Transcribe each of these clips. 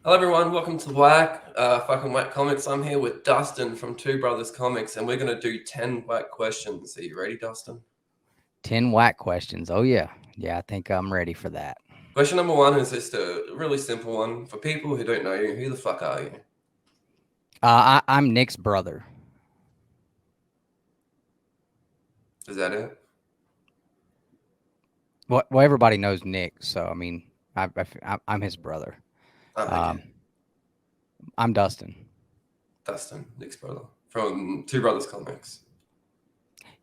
Hello everyone, welcome to Fucking Whack Comics. I'm here with Dustin from Two Brothers Comics, and we're gonna do 10 whack questions. Are you ready, Dustin? 10 whack questions. Oh, yeah. Yeah, I think I'm ready for that. Question number one is just a really simple one. For people who don't know you, who the fuck are you? I'm Nick's brother. Is that it? Well, everybody knows Nick, so I mean, I'm his brother. Oh, okay. Um, I'm Dustin. Dustin, Nick's brother. From Two Brothers Comics.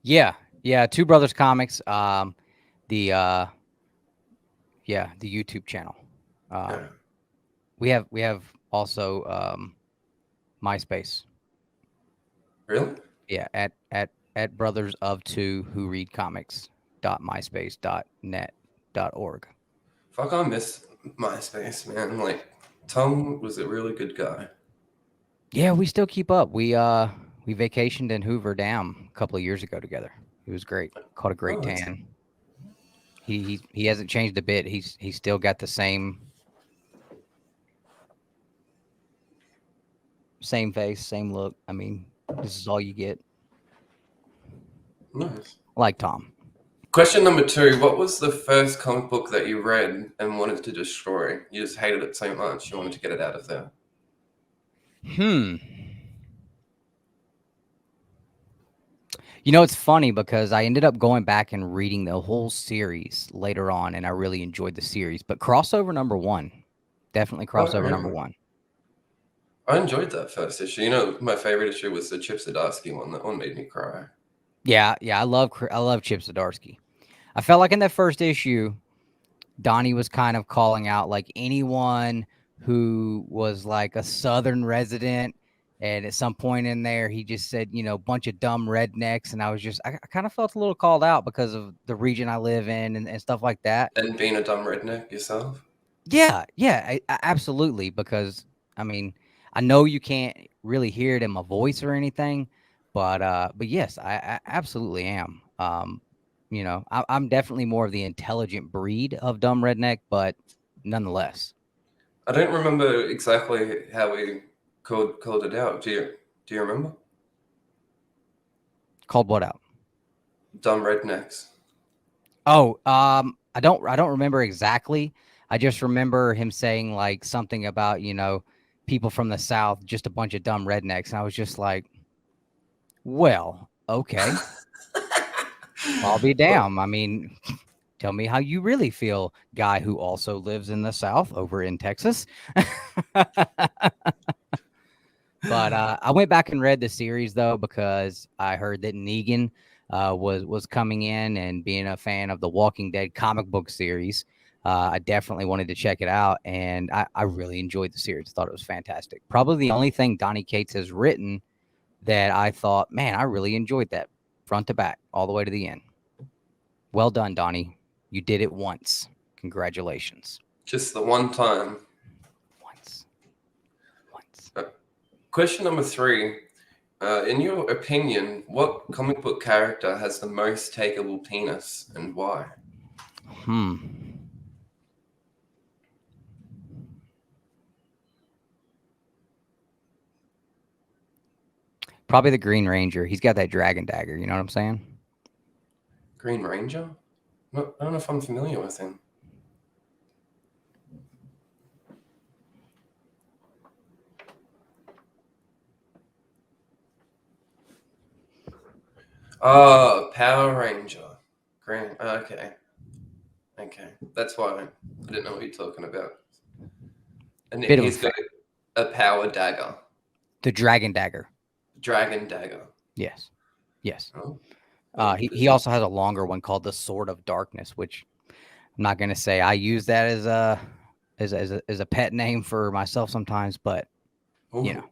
Yeah, yeah. Two Brothers Comics. The the YouTube channel. Yeah. Um, we have also MySpace. Really? Yeah, at Brothers of Two Who Read Comics. .myspace.net.org. Fuck, I miss MySpace, man. Like, Tom was a really good guy. Yeah, we still keep up. We vacationed in Hoover Dam a couple of years ago together. It was great. Caught a great Oh, that's tan. He hasn't changed a bit. He's still got the same face, same look. I mean, this is all you get. nice. I like Tom. Question number two. What was the first comic book that you read and wanted to destroy? You just hated it so much, you wanted to get it out of there. Hmm. You know, it's funny because I ended up going back and reading the whole series later on, and I really enjoyed the series. But crossover number one, definitely Oh, crossover number really? one. I enjoyed that first issue. You know, my favorite issue was the Chip Zdarsky one. That one made me cry. Yeah, yeah. I love Chip Zdarsky. I felt like in that first issue, Donnie was kind of calling out like anyone who was like a Southern resident. And at some point in there, he just said, bunch of dumb rednecks. And I kind of felt a little called out because of the region I live in and stuff like that. And being a dumb redneck yourself. Yeah, yeah, absolutely. Because, I mean, I know you can't really hear it in my voice or anything, but yes, I absolutely am. I'm definitely more of the intelligent breed of dumb redneck, but nonetheless, I don't remember exactly how we called it out. Do you remember? called what out? Dumb rednecks. Oh, I don't remember exactly. I just remember him saying like something about people from the South, just a bunch of dumb rednecks, and I was just like, well, okay. I'll be Well, damn. I mean, tell me how you really feel, guy who also lives in the South over in Texas. But I went back and read the series though because I heard that Negan was coming in, and being a fan of the Walking Dead comic book series, I definitely wanted to check it out, and I really enjoyed the series. I thought it was fantastic. Probably the only thing Donnie Cates has written that I thought, man, I really enjoyed that front to back all the way to the end. Well done, Donnie. You did it once. Congratulations. just the one time. Once. Once. Uh, Question number three. In your opinion, what comic book character has the most takeable penis and why? Hmm. Probably the Green Ranger. He's got that dragon dagger. You know what I'm saying? Green Ranger? No, I don't know if I'm familiar with him. Oh, Power Ranger. Green. Okay. Okay. That's why I didn't know what you're talking about. And Bit of a he's got fan. a power dagger. The dragon dagger. Dragon dagger. Yes. Yes. Oh, He interesting. also has a longer one called the Sword of Darkness, which I'm not going to say I use that as a pet name for myself sometimes, but you know, Oh,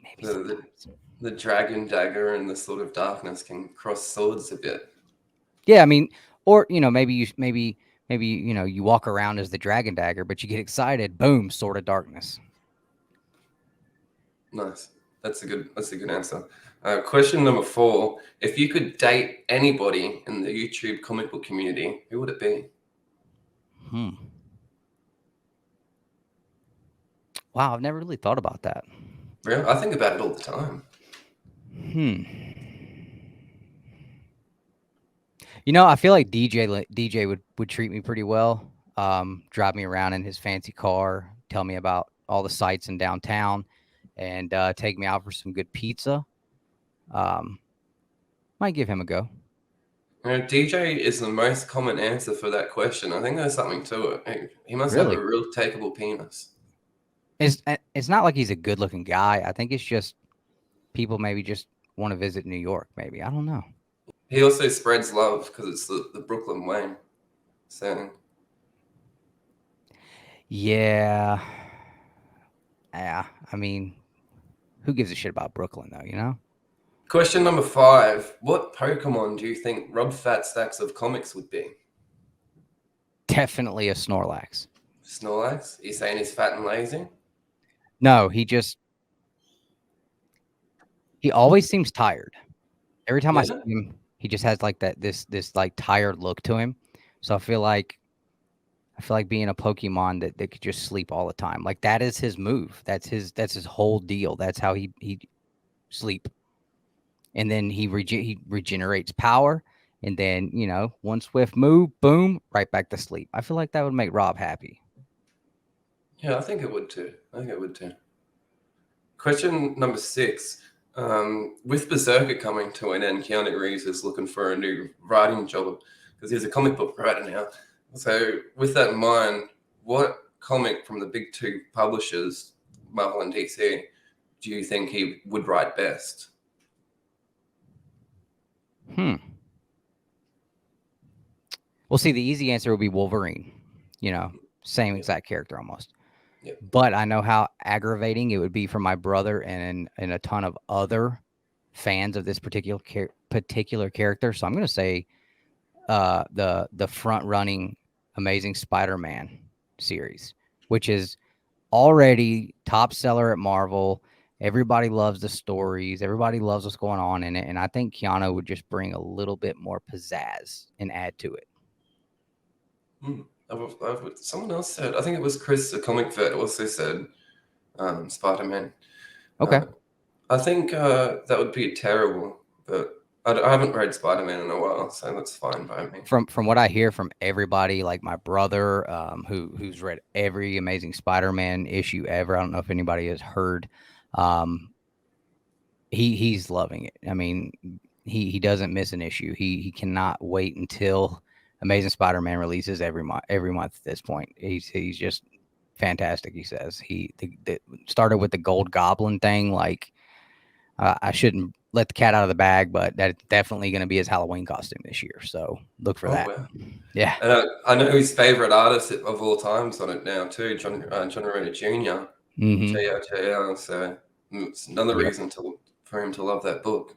maybe the, the sometimes. the dragon dagger and the sword of darkness can cross swords a bit. Yeah, I mean, or maybe you walk around as the dragon dagger, but you get excited, boom, Sword of Darkness. Nice. That's a good answer. Question number four. If you could date anybody in the YouTube comic book community, who would it be? Hmm. Wow, I've never really thought about that. Really? I think about it all the time. You know, I feel like DJ would treat me pretty well. Drive me around in his fancy car, tell me about all the sights in downtown, and take me out for some good pizza. Might give him a go. DJ is the most common answer for that question. I think there's something to it. He must have Really? a real takeable penis. It's not like he's a good looking guy. I think it's just people maybe just want to visit New York. Maybe I don't know. He also spreads love because it's the Brooklyn way. So Yeah, yeah. I mean, who gives a shit about Brooklyn though? You know. question number 5. What Pokemon do you think Rob Fat Stacks of Comics would be? Definitely a Snorlax. Snorlax? You saying he's fat and lazy? No, he always seems tired. Every time I see Yeah. him, he just has like this like tired look to him. So I feel like being a Pokemon that could just sleep all the time. Like that is his move. That's his whole deal. That's how he sleep. And then he regenerates power. And then, you know, one swift move, boom, right back to sleep. I feel like that would make Rob happy. Yeah, I think it would too. Question number 6. With Berserker coming to an end, Keanu Reeves is looking for a new writing job because he's a comic book writer now. So, with that in mind, what comic from the big two publishers, Marvel and DC, do you think he would write best? Well, see, the easy answer would be Wolverine. You know, same exact character almost. Yep. But I know how aggravating it would be for my brother and a ton of other fans of this particular character. So I'm going to say the front running Amazing Spider-Man series, which is already top seller at Marvel. Everybody loves the stories. Everybody loves what's going on in it. And I think Keanu would just bring a little bit more pizzazz and add to it. Someone else said, I think it was Chris, the comic vet, also said Spider-Man. Okay. I think that would be terrible, but I haven't read Spider-Man in a while, so that's fine by me. From what I hear from everybody, like my brother, who's read every Amazing Spider-Man issue ever. I don't know if anybody has heard. He's loving it. I mean, he doesn't miss an issue. He cannot wait until Amazing Spider-Man releases every month at this point. He's just fantastic. He says he started with the Gold Goblin thing. Like I shouldn't let the cat out of the bag, but that's definitely going to be his Halloween costume this year. So look for that. Wow. Yeah. And I know his favorite artist of all time's on it now too, John Romita Jr. JR. So it's another reason for him to love that book.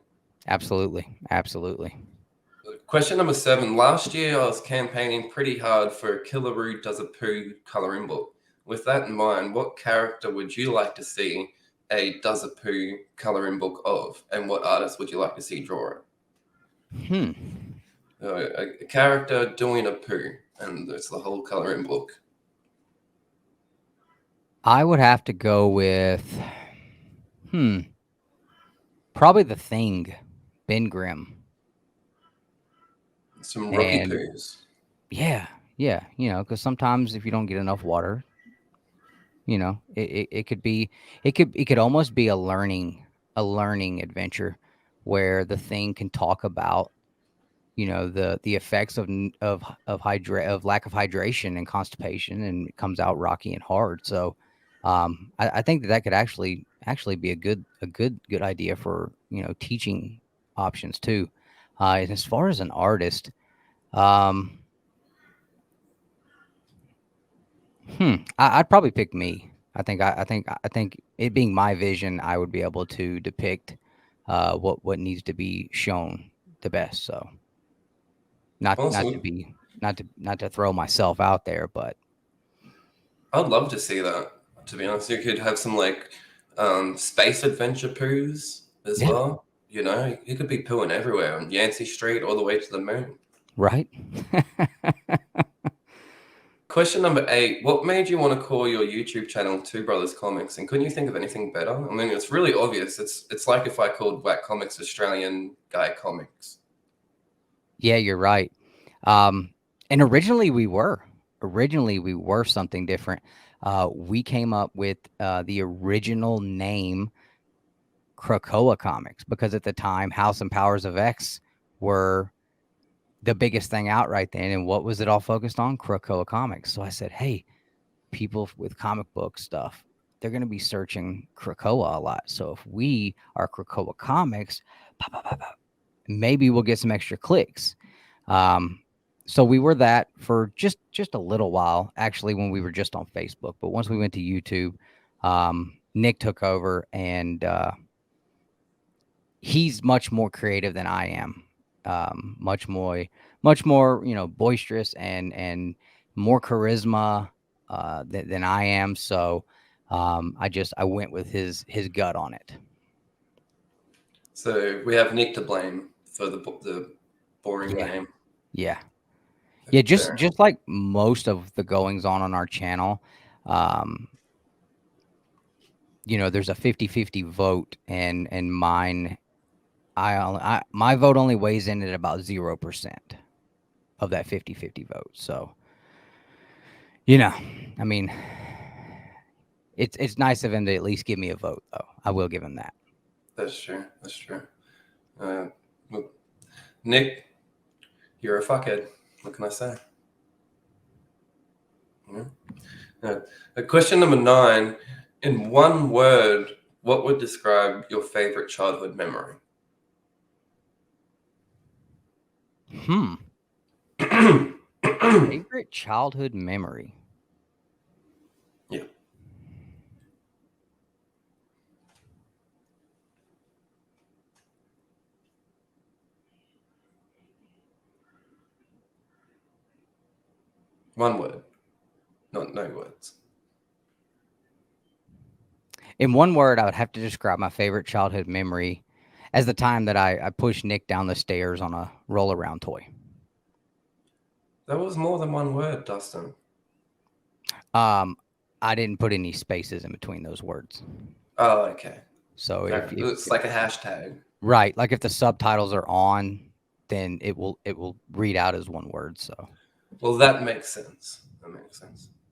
Absolutely. Question number 7. Last year, I was campaigning pretty hard for a Killaroo Does a Poo coloring book. With that in mind, what character would you like to see a Does a Poo coloring book of, and what artist would you like to see draw it? A character doing a poo, and it's the whole coloring book. I would have to go with probably the Thing, Ben Grimm. Some rookie poos. Yeah. You know, because sometimes if you don't get enough water, you know, it could almost be a learning adventure where the Thing can talk about, you know, the effects of lack of hydration and constipation, and it comes out rocky and hard. So I think that could actually be a good idea for, you know, teaching options too. And as far as an artist, I'd probably pick me. I think it being my vision, I would be able to depict what needs to be shown the best. So not to throw myself out there, but I'd love to see that. To be honest, you could have some like space adventure poos as well. You know, you could be pooing everywhere on Yancey Street all the way to the moon. Right. Question number 8. What made you want to call your YouTube channel Two Brothers Comics? And couldn't you think of anything better? I mean, it's really obvious. It's like if I called Whack Comics Australian Guy Comics. Yeah, you're right. And originally we were something different. We came up with the original name Krakoa Comics because at the time House and Powers of X were the biggest thing out right then. And what was it all focused on? Krakoa Comics. So I said, hey, people with comic book stuff, they're going to be searching Krakoa a lot. So if we are Krakoa Comics, maybe we'll get some extra clicks. So we were that for just a little while, actually, when we were just on Facebook. But once we went to YouTube, Nick took over, and he's much more creative than I am. Much more, boisterous and more charisma than I am. So I went with his gut on it. So we have Nick to blame for the boring name. Yeah. Yeah, just like most of the goings on our channel, there's a 50-50 vote, and mine, my vote only weighs in at about 0% of that 50-50 vote. So, I mean, it's nice of him to at least give me a vote, though. I will give him that. That's true. Nick, you're a fuckhead. What can I say? Yeah. Question number 9. In one word, what would describe your favorite childhood memory? Favorite childhood memory? Yeah. One word. No words. In one word, I would have to describe my favorite childhood memory as the time that I pushed Nick down the stairs on a roll-around toy. That was more than one word, Dustin. I didn't put any spaces in between those words. Oh, okay. So if it's like a hashtag. Right. Like if the subtitles are on, then it will read out as one word. So. Well, that makes sense.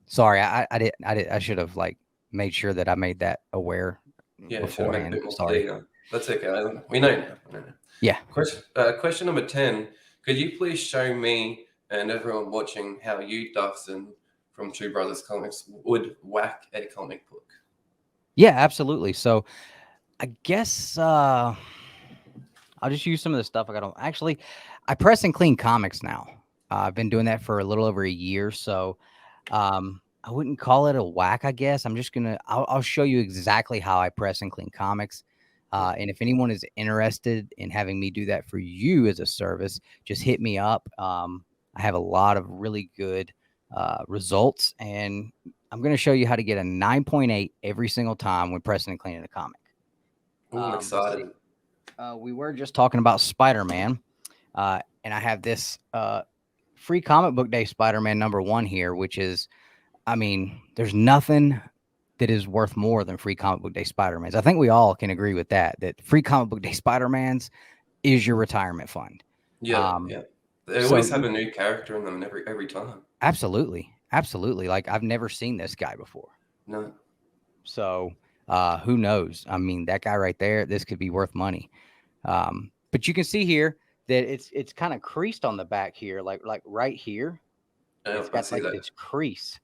Sorry, I should have made sure that I made that aware. Yeah, beforehand. Make it more Sorry. clear. That's okay. We know now. Yeah. Question number 10. Could you please show me and everyone watching how you, Dustin, from Two Brothers Comics, would whack a comic book? Yeah, absolutely. So I guess I'll just use some of the stuff I got on. Actually, I press and clean comics now. I've been doing that for a little over a year. So I wouldn't call it a whack, I guess. I'll show you exactly how I press and clean comics. And if anyone is interested in having me do that for you as a service, just hit me up. I have a lot of really good results, and I'm going to show you how to get a 9.8 every single time when pressing and cleaning a comic. I'm excited. We were just talking about Spider-Man, and I have this free comic book day Spider-Man #1 here, which is, there's nothing that is worth more than free comic book day Spider-Mans. I think we all can agree with that free comic book day Spider-Mans is your retirement fund. Yeah. They always have a new character in them every time. Absolutely. Like I've never seen this guy before. No. So who knows? That guy right there, this could be worth money. But you can see here that it's kind of creased on the back here, like right here. It's got this crease.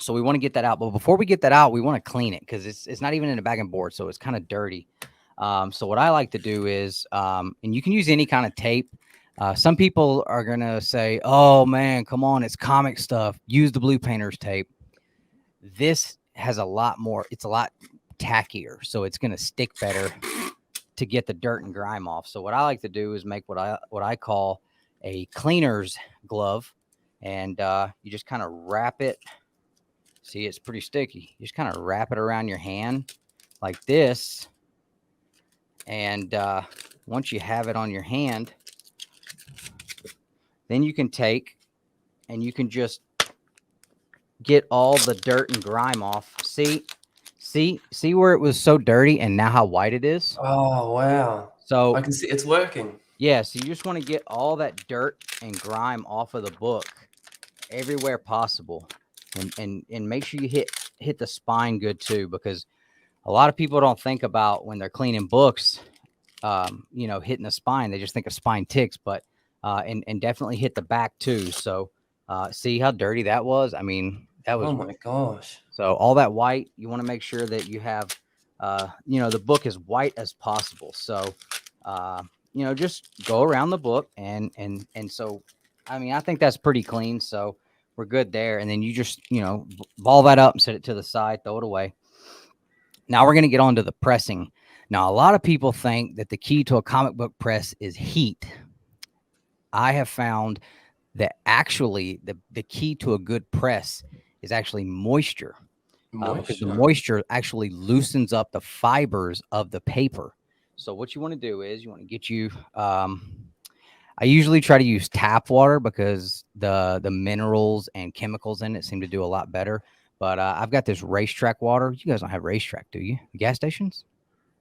So we want to get that out. But before we get that out, we want to clean it because it's not even in a bag and board. So it's kind of dirty. So what I like to do is, and you can use any kind of tape. Some people are going to say, oh man, come on, it's comic stuff. Use the blue painter's tape. This has a lot more. It's a lot tackier. So it's going to stick better to get the dirt and grime off. So what I like to do is make what I call a cleaner's glove. And you just kind of wrap it. See, it's pretty sticky. You just kind of wrap it around your hand like this. And once you have it on your hand, then you can take and you can just get all the dirt and grime off. See where it was so dirty and now how white it is? Oh, wow. I So can see it's working. yeah, so you just want to get all that dirt and grime off of the book everywhere possible. And make sure you hit the spine good too, because a lot of people don't think about when they're cleaning books, hitting the spine. They just think of spine ticks, but and definitely hit the back too. So see how dirty that was? I mean, that was Oh my gosh. so all that white. You want to make sure that you have, the book as white as possible. So, just go around the book and so, I mean, I think that's pretty clean. So we're good there. And then you just, ball that up and set it to the side, throw it away. Now we're going to get on to the pressing. Now, a lot of people think that the key to a comic book press is heat. I have found that actually the key to a good press is actually moisture. Because the moisture actually loosens up the fibers of the paper. So what you want to do is you want to get you. I usually try to use tap water because the minerals and chemicals in it seem to do a lot better. But I've got this racetrack water. You guys don't have racetrack, do you? Gas stations?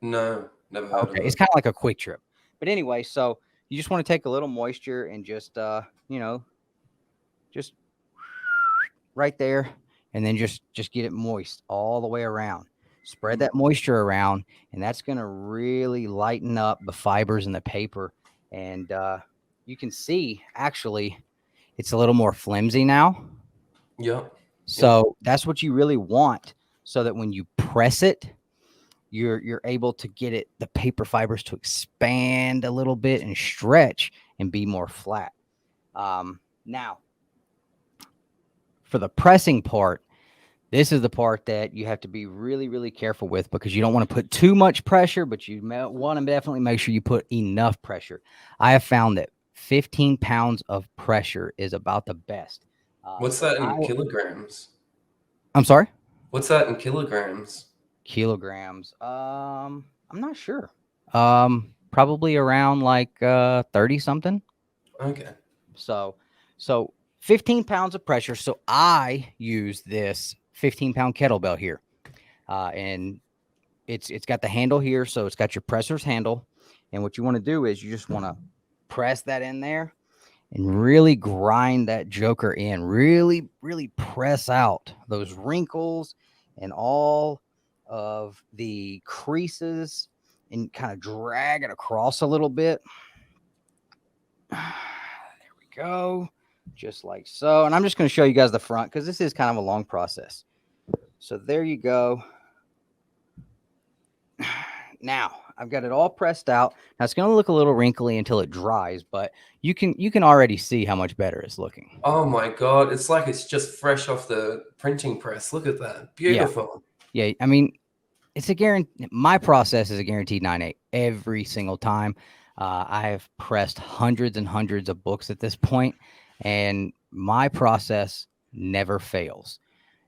No, never heard of Okay, it. it's kind of like a quick trip. But anyway, so you just want to take a little moisture and just just right there, and then just get it moist all the way around. Spread that moisture around, and that's going to really lighten up the fibers in the paper. And you can see actually it's a little more flimsy now. Yep. So that's what you really want, so that when you press it, you're able to get the paper fibers to expand a little bit and stretch and be more flat. Now, for the pressing part, this is the part that you have to be really, really careful with, because you don't want to put too much pressure, but you want to definitely make sure you put enough pressure. I have found that 15 pounds of pressure is about the best. What's that in kilograms? I'm sorry? What's that in kilograms? Kilograms. I'm not sure. Probably around like 30 something. Okay. So 15 pounds of pressure. So I use this 15-pound kettlebell here. And it's got the handle here. So it's got your presser's handle. And what you want to do is you just want to press that in there and really grind that joker in. Really, really press out those wrinkles and all of the creases, and kind of drag it across a little bit. There we go. Just like so. And I'm just going to show you guys the front, because this is kind of a long process. So there you go. Now I've got it all pressed out. Now it's going to look a little wrinkly until it dries, but you can already see how much better it's looking. Oh my God. It's like it's just fresh off the printing press. Look at that. Beautiful. Yeah. I mean, it's a guarantee. My process is a guaranteed 9.8 every single time. I have pressed hundreds and hundreds of books at this point, and my process never fails.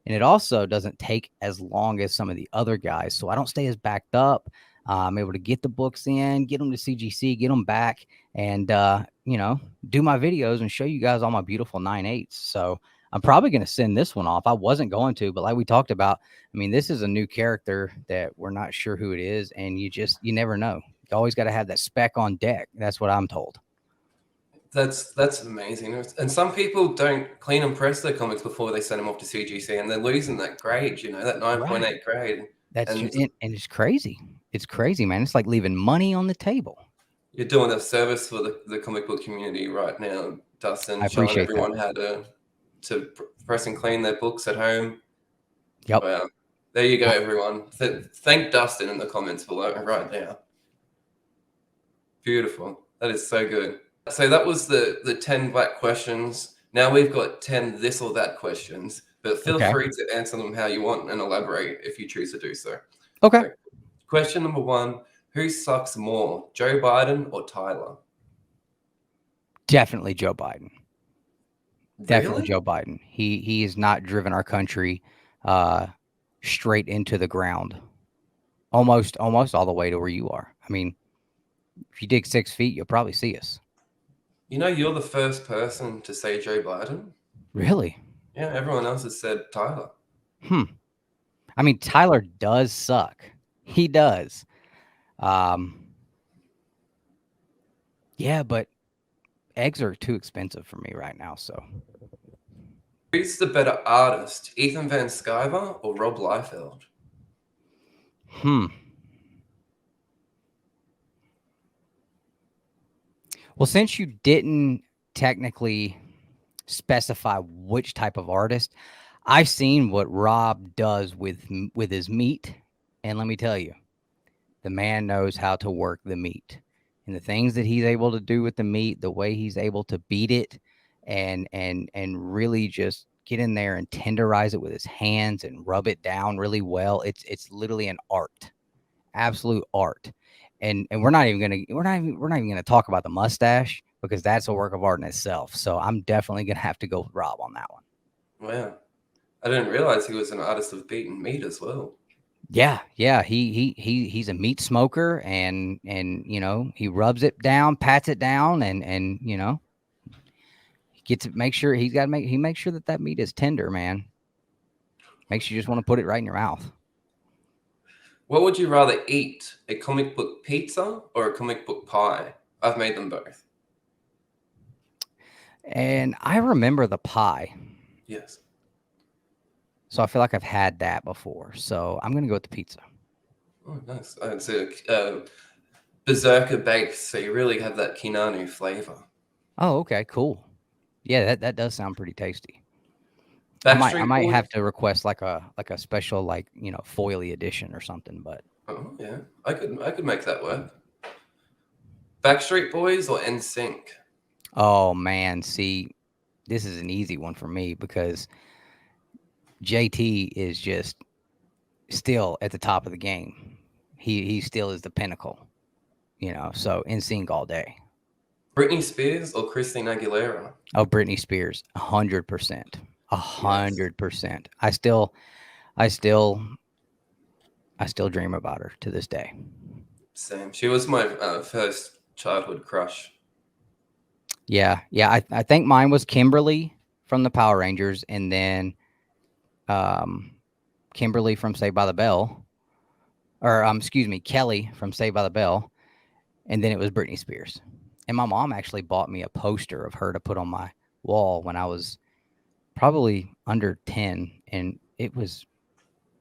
And it also doesn't take as long as some of the other guys. So I don't stay as backed up. I'm able to get the books in, get them to CGC, get them back, and, do my videos and show you guys all my beautiful 9.8s. So I'm probably going to send this one off. I wasn't going to, but like we talked about, I mean, this is a new character that we're not sure who it is. And you never know. You always got to have that spec on deck. That's what I'm told. That's amazing. And some people don't clean and press their comics before they send them off to CGC, and they're losing that grade, that 9.8 grade. And it's crazy. It's crazy, man. It's like leaving money on the table. You're doing a service for the comic book community right now, Dustin. I appreciate showing everyone how to press and clean their books at home. Yep. Well, there you go, everyone. Thank Dustin in the comments below right now. Beautiful. That is so good. So that was the 10 black questions. Now we've got 10 this or that questions, but feel free to answer them how you want and elaborate if you choose to do so. Okay. So, question number 1, who sucks more, Joe Biden or Tyler? Definitely Joe Biden. Definitely Really? Joe Biden. He has not driven our country straight into the ground. Almost all the way to where you are. I mean, if you dig 6 feet, you'll probably see us. You're the first person to say Joe Biden. Really? Yeah, everyone else has said Tyler. I mean, Tyler does suck. He does. Yeah, but eggs are too expensive for me right now. So, Who's the better artist, Ethan Van Sciver or Rob Liefeld? Well, since you didn't technically specify which type of artist, I've seen what Rob does with his meat, and let me tell you, the man knows how to work the meat, and the things that he's able to do with the meat, the way he's able to beat it, and really just get in there and tenderize it with his hands and rub it down really well. It's literally an art, absolute art. And we're not even gonna talk about the mustache because that's a work of art in itself. So I'm definitely gonna have to go with Rob on that one. Wow. I didn't realize he was an artist of beaten meat as well. Yeah. He's a meat smoker, and you know, he rubs it down, pats it down, and you know, he gets to make sure he makes sure that meat is tender, man. Makes you just want to put it right in your mouth. What would you rather eat, a comic book pizza or a comic book pie? I've made them both. And I remember the pie. Yes. So I feel like I've had that before. So I'm gonna go with the pizza. Oh, nice. It's a berserker base, so you really have that Kinanu flavor. Oh, okay, cool. Yeah, that does sound pretty tasty. I Backstreet might Boys? have to request like a special, like, you know, foily edition or something, but Oh yeah, I could make that work. Backstreet Boys or NSYNC? oh man, see, this is an easy one for me because JT is just still at the top of the game. He still is the pinnacle, you know. So NSYNC all day. Britney Spears or Christina Aguilera? Oh, Britney Spears, 100%, Yes. 100%. I still dream about her to this day. Same. She was my first childhood crush. Yeah. I think mine was Kimberly from the Power Rangers, and then Kimberly from Saved by the Bell, or excuse me, Kelly from Saved by the Bell, and then it was Britney Spears. And my mom actually bought me a poster of her to put on my wall when I was probably under 10, and it was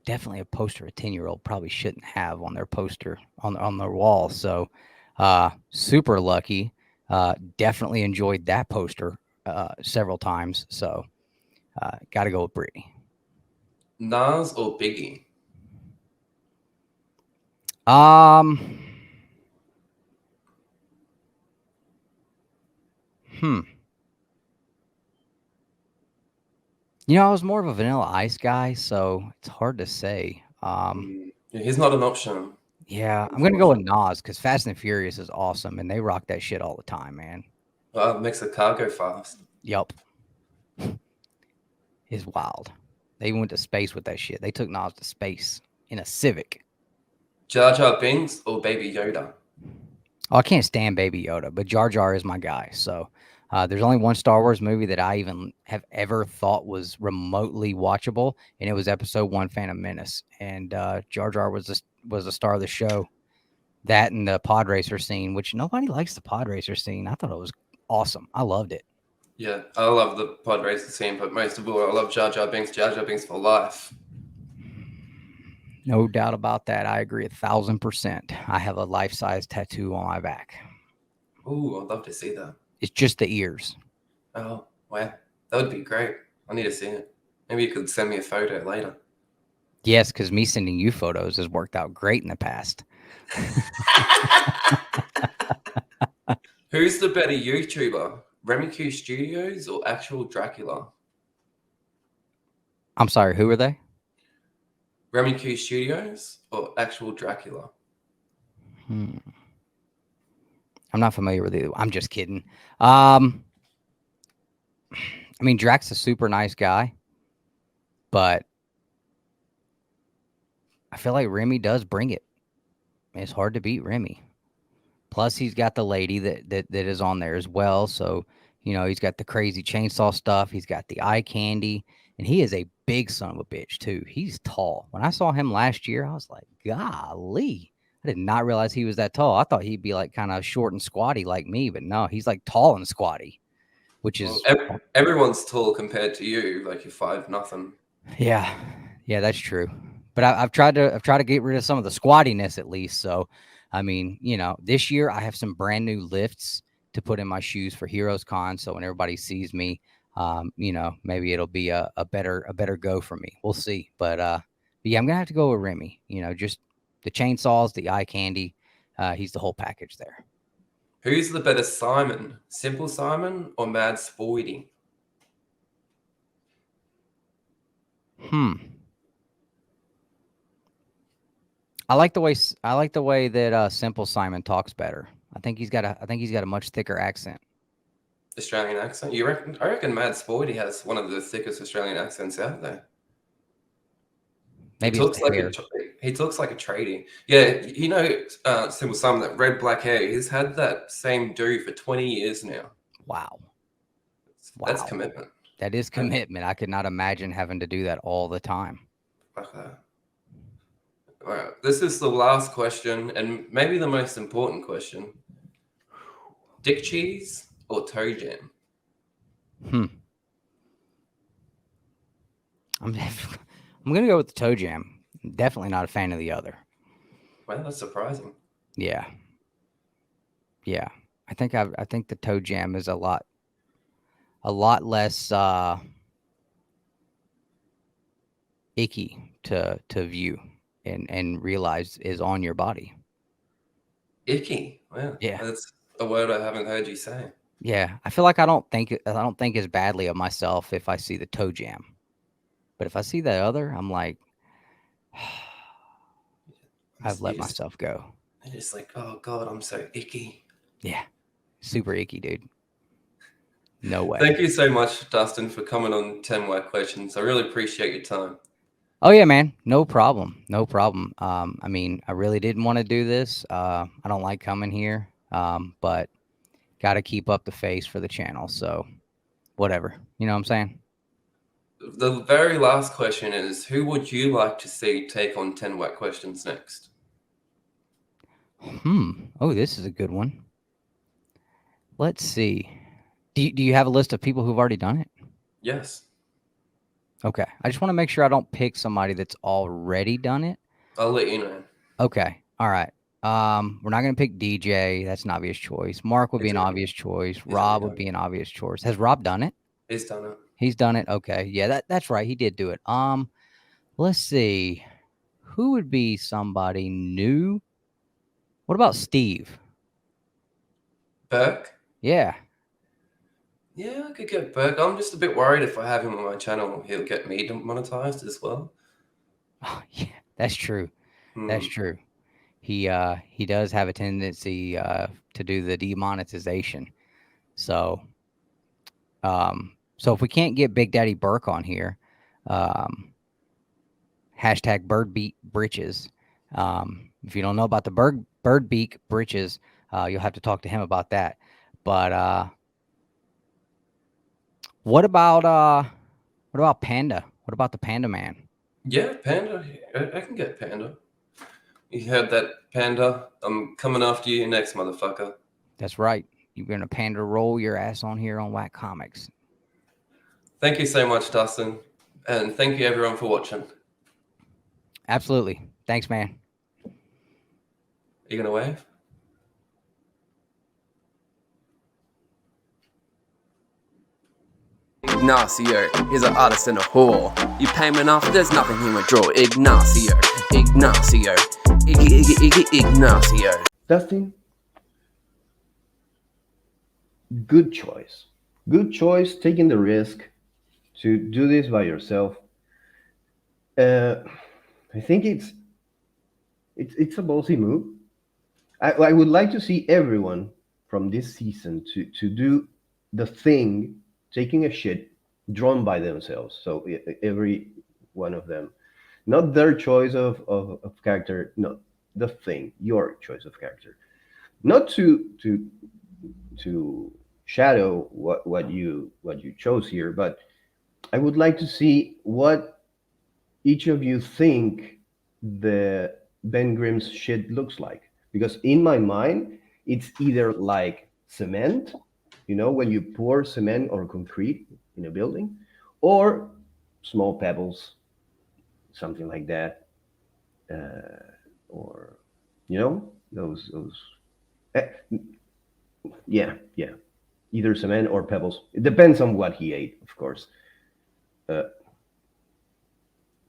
definitely a poster a 10-year-old probably shouldn't have on their poster on their wall. So super lucky. Definitely enjoyed that poster several times. So got to go with Britney. Nas or Biggie? You know, I was more of a Vanilla Ice guy, so it's hard to say. Yeah, he's not an option. Yeah, I'm gonna go with Nas because Fast and Furious is awesome, and they rock that shit all the time, man. Makes the car go fast. Yup, is wild. They went to space with that shit. They took Nas to space in a Civic. Jar Jar Binks or Baby Yoda? Oh, I can't stand Baby Yoda, but Jar Jar is my guy. So there's only one Star Wars movie that I even have ever thought was remotely watchable, and it was Episode 1, Phantom Menace. And Jar Jar was the star of the show. That and the pod racer scene, which nobody likes the pod racer scene. I thought it was awesome. I loved it. Yeah, I love the pod racing scene, but most of all, I love Jar Jar Binks. Jar Jar Binks for life. No doubt about that. I agree 1,000%. I have a life-size tattoo on my back. Ooh, I'd love to see that. It's just the ears. Oh, wow. That would be great. I need to see it. Maybe you could send me a photo later. Yes, because me sending you photos has worked out great in the past. Who's the better YouTuber, Remy Q Studios or Actual Dracula? I'm sorry, who are they? Remy Q Studios or Actual Dracula? I'm not familiar with it. I'm just kidding. I mean, Drax is a super nice guy, but I feel like Remy does bring it. It's hard to beat Remy. Plus, he's got the lady that is on there as well. So, you know, he's got the crazy chainsaw stuff. He's got the eye candy. And he is a big son of a bitch too. He's tall. When I saw him last year, I was like, golly. I did not realize he was that tall. I thought he'd be like kind of short and squatty like me, but no, he's like tall and squatty, which Well, is everyone's tall compared to you. Like you're 5'0". yeah, that's true. But I've tried to get rid of some of the squattiness at least. So, I mean, this year I have some brand new lifts to put in my shoes for Heroes Con. So when everybody sees me, maybe it'll be a better go for me. We'll see. But yeah, I'm gonna have to go with Remy. Just the chainsaws, the eye candy. He's the whole package there. Who's the better Simon? Simple Simon or Mad Sporty? I like the way that Simple Simon talks better. I think he's got a much thicker accent. Australian accent? You reckon? I reckon Mad Sporty has one of the thickest Australian accents out there. Maybe he talks like a tradie. Yeah, Simple Simon, that red black hair. He's had that same do for 20 years now. Wow. That's commitment. That is commitment. I could not imagine having to do that all the time. Like that. All right. This is the last question, and maybe the most important question. Dick cheese or toe jam? I'm gonna go with the toe jam. Definitely not a fan of the other. Well, that's surprising. Yeah. I think the toe jam is a lot less icky to view and realize is on your body. Icky. Wow. Yeah. That's a word I haven't heard you say. Yeah. I feel like I don't think as badly of myself if I see the toe jam. But if I see the other, I'm like, I've let myself go. I'm just like, oh God, I'm so icky. Yeah. Super icky, dude. No way. Thank you so much, Dustin, for coming on 10 Whack Questions. I really appreciate your time. Oh yeah, man. No problem. I mean, I really didn't want to do this. I don't like coming here. But got to keep up the face for the channel. So whatever, you know what I'm saying? The very last question is, who would you like to see take on 10 Whack Questions next? Oh, this is a good one. Let's see. Do you have a list of people who've already done it? Yes. Okay. I just want to make sure I don't pick somebody that's already done it. I'll let you know. Okay. All right. We're not going to pick DJ. That's an obvious choice. Mark would be an obvious choice. Rob would be an obvious choice. Has Rob done it? He's done it. He's done it. Okay. Yeah, that's right. He did do it. Let's see. Who would be somebody new? What about Steve? Burke? Yeah. Yeah, I could get Burke. I'm just a bit worried if I have him on my channel, he'll get me demonetized as well. Oh, yeah, that's true. That's true. He does have a tendency to do the demonetization. So if we can't get Big Daddy Burke on here, hashtag Bird Beak Britches. If you don't know about the Bird Beak Britches, you'll have to talk to him about that. But what about Panda? What about the Panda Man? Yeah, Panda. I can get Panda. You heard that, Panda? I'm coming after you next, motherfucker. That's right. You're gonna Panda roll your ass on here on Whack Comics. Thank you so much, Dustin, and thank you everyone for watching. Absolutely. Thanks, man. Are you gonna wave? Ignacio is an artist and a whore. You pay him enough, there's nothing he won't draw. Ignacio. Dustin, good choice. Good choice taking the risk to do this by yourself. I think it's a ballsy move. I would like to see everyone from this season to do the thing, taking a shit, drawn by themselves. So every one of them, not their choice of character, no, the thing, your choice of character, not to shadow what you chose here, but I would like to see what each of you think the Ben Grimm's shit looks like. Because in my mind, it's either like cement, you know, when you pour cement or concrete in a building, or small pebbles, something like that, or you know, those. eh, yeah, yeah, either cement or pebbles. It depends on what he ate, of course.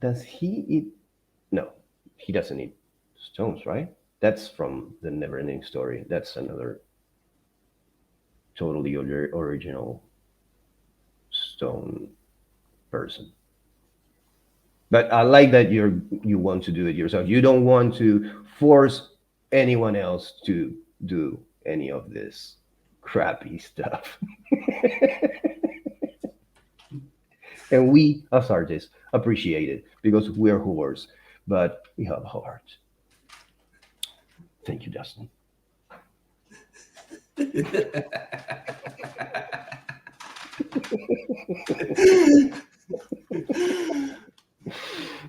Does he eat? No, he doesn't eat stones, right? That's from the Neverending Story. That's another totally original stone person. But I like that you want to do it yourself. You don't want to force anyone else to do any of this crappy stuff. And we, as artists, appreciate it because we're whores, but we have a heart. Thank you, Dustin.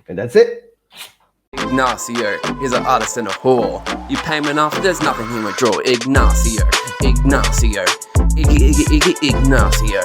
And that's it. Ignacio is an artist and a whore. You pay me enough, there's nothing he would draw. Ignacio, Ignacio, Ignacio.